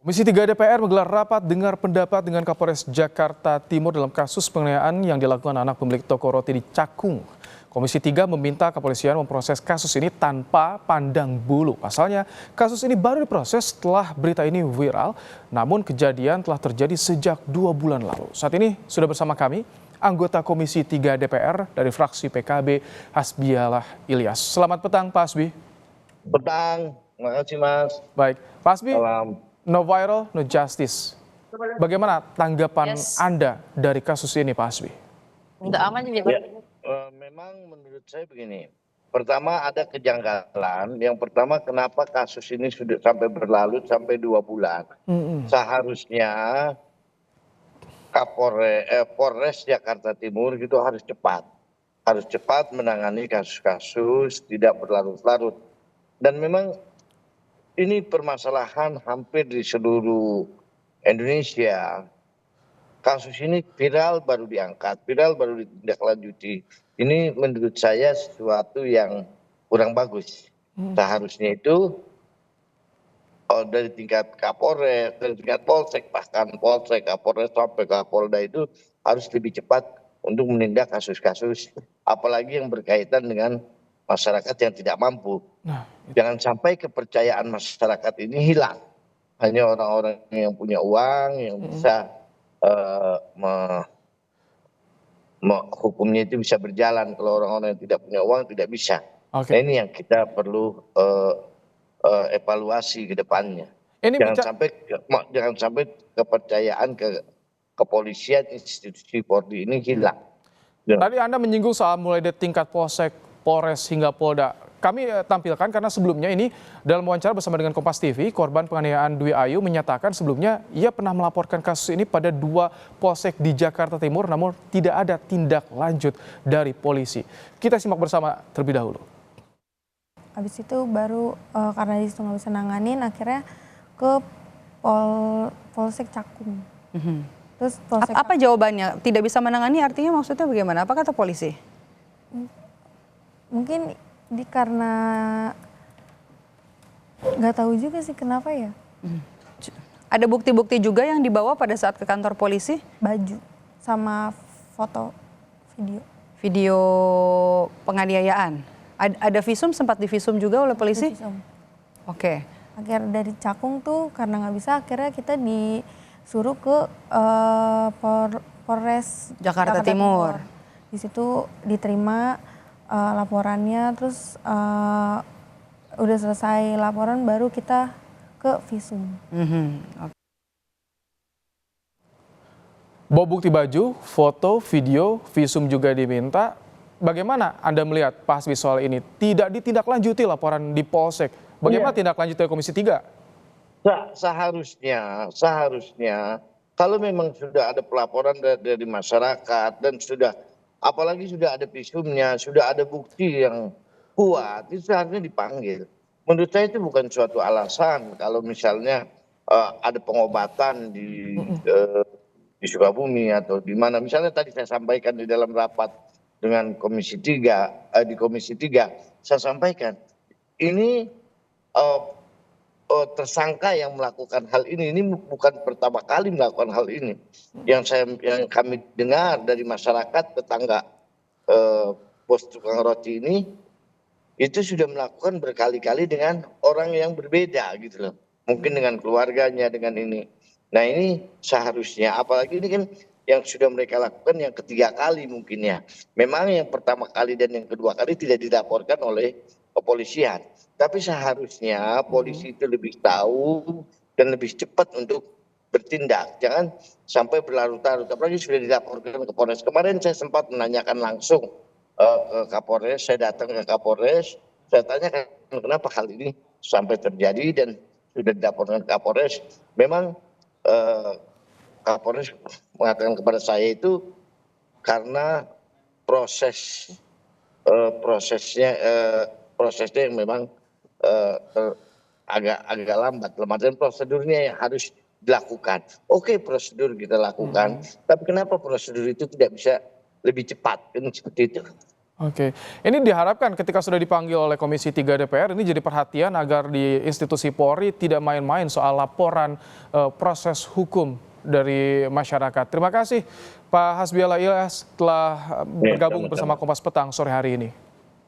Komisi 3 DPR menggelar rapat dengar pendapat dengan Kapolres Jakarta Timur dalam kasus penganiayaan yang dilakukan anak pemilik toko roti di Cakung. Komisi 3 meminta kepolisian memproses kasus ini tanpa pandang bulu. Pasalnya, kasus ini baru diproses setelah berita ini viral, namun kejadian telah terjadi sejak 2 bulan lalu. Saat ini sudah bersama kami anggota Komisi 3 DPR dari fraksi PKB, Hasbialah Ilyas. Selamat petang, Pak Hasbi. Petang, terima kasih Mas. Baik, Pak Hasbi. Salam. No viral, no justice. Bagaimana tanggapan Anda dari kasus ini, Pak Hasbi? Udah aman ya, Ya, memang menurut saya begini. Pertama ada kejanggalan. Yang pertama kenapa kasus ini sudah sampai berlalu sampai 2 bulan. Seharusnya Polres Jakarta Timur itu harus cepat menangani kasus-kasus, tidak berlarut-larut. Dan memang ini permasalahan hampir di seluruh Indonesia. Kasus ini viral baru diangkat, viral baru ditindaklanjuti. Ini menurut saya sesuatu yang kurang bagus. Seharusnya itu dari tingkat Kapolres, dari tingkat Polsek, bahkan Polsek, Kapolres sampai Kapolda itu harus lebih cepat untuk menindak kasus-kasus, apalagi yang berkaitan dengan masyarakat yang tidak mampu. Jangan sampai kepercayaan masyarakat ini hilang. Hanya orang-orang yang punya uang yang bisa hukumnya itu bisa berjalan. Kalau orang-orang yang tidak punya uang tidak bisa. Nah, ini yang kita perlu evaluasi ke depannya. Jangan sampai kepercayaan ke kepolisian, institusi Polri ini hilang. Tadi Anda menyinggung soal mulai dari tingkat Polsek, Polres hingga Polda. Kami tampilkan karena sebelumnya ini dalam wawancara bersama dengan Kompas TV, korban penganiayaan Dwi Ayu menyatakan sebelumnya ia pernah melaporkan kasus ini pada 2 polsek di Jakarta Timur, namun tidak ada tindak lanjut dari polisi. Kita simak bersama terlebih dahulu. Habis itu baru karena di situ nggak bisa nanganin, akhirnya ke Polsek Cakung. Terus apa jawabannya? Tidak bisa menangani artinya maksudnya bagaimana? Apa kata polisi? Mungkin karena nggak tahu juga sih kenapa ya. Ada bukti-bukti juga yang dibawa pada saat ke kantor polisi? Baju sama foto video. Video penganiayaan. Ada visum, sempat divisum juga oleh polisi? Visum. Oke. Akhirnya dari Cakung tuh karena nggak bisa, akhirnya kita disuruh ke Polres Jakarta Timur. Di situ diterima laporannya, terus udah selesai laporan baru kita ke visum. Bawa bukti baju, foto, video, visum juga diminta. Bagaimana Anda melihat Pak Hasbi soal ini? Tidak ditindaklanjuti laporan di Polsek. Bagaimana tindak lanjut dari Komisi 3? Seharusnya kalau memang sudah ada pelaporan dari masyarakat dan apalagi sudah ada visumnya, sudah ada bukti yang kuat, itu seharusnya dipanggil. Menurut saya itu bukan suatu alasan kalau misalnya ada pengobatan di Sukabumi atau di mana. Misalnya tadi saya sampaikan di dalam rapat dengan Komisi 3, di Komisi 3, saya sampaikan ini tersangka yang melakukan hal ini bukan pertama kali melakukan hal ini. Yang kami dengar dari masyarakat tetangga bos tukang roti ini itu sudah melakukan berkali-kali dengan orang yang berbeda gitu loh. Mungkin dengan keluarganya, dengan ini. Nah ini seharusnya, apalagi ini kan yang sudah mereka lakukan yang ketiga kali mungkin ya. Memang yang pertama kali dan yang kedua kali tidak dilaporkan oleh kepolisian. Tapi seharusnya polisi itu lebih tahu dan lebih cepat untuk bertindak. Jangan sampai berlarut-larut. Apalagi sudah dilaporkan ke Polres. Kemarin saya sempat menanyakan langsung ke Kapolres. Saya datang ke Kapolres. Saya tanyakan kenapa hal ini sampai terjadi dan sudah dilaporkan ke Kapolres. Memang Kapolres mengatakan kepada saya itu karena prosesnya yang memang agak lambat, dan prosedurnya yang harus dilakukan. Oke, prosedur kita lakukan, tapi kenapa prosedur itu tidak bisa lebih cepat? Kan seperti itu. Oke, ini diharapkan ketika sudah dipanggil oleh Komisi 3 DPR ini jadi perhatian agar di institusi Polri tidak main-main soal laporan proses hukum dari masyarakat. Terima kasih Pak Hasbiala Ilyas telah bergabung bersama Kompas Petang sore hari ini.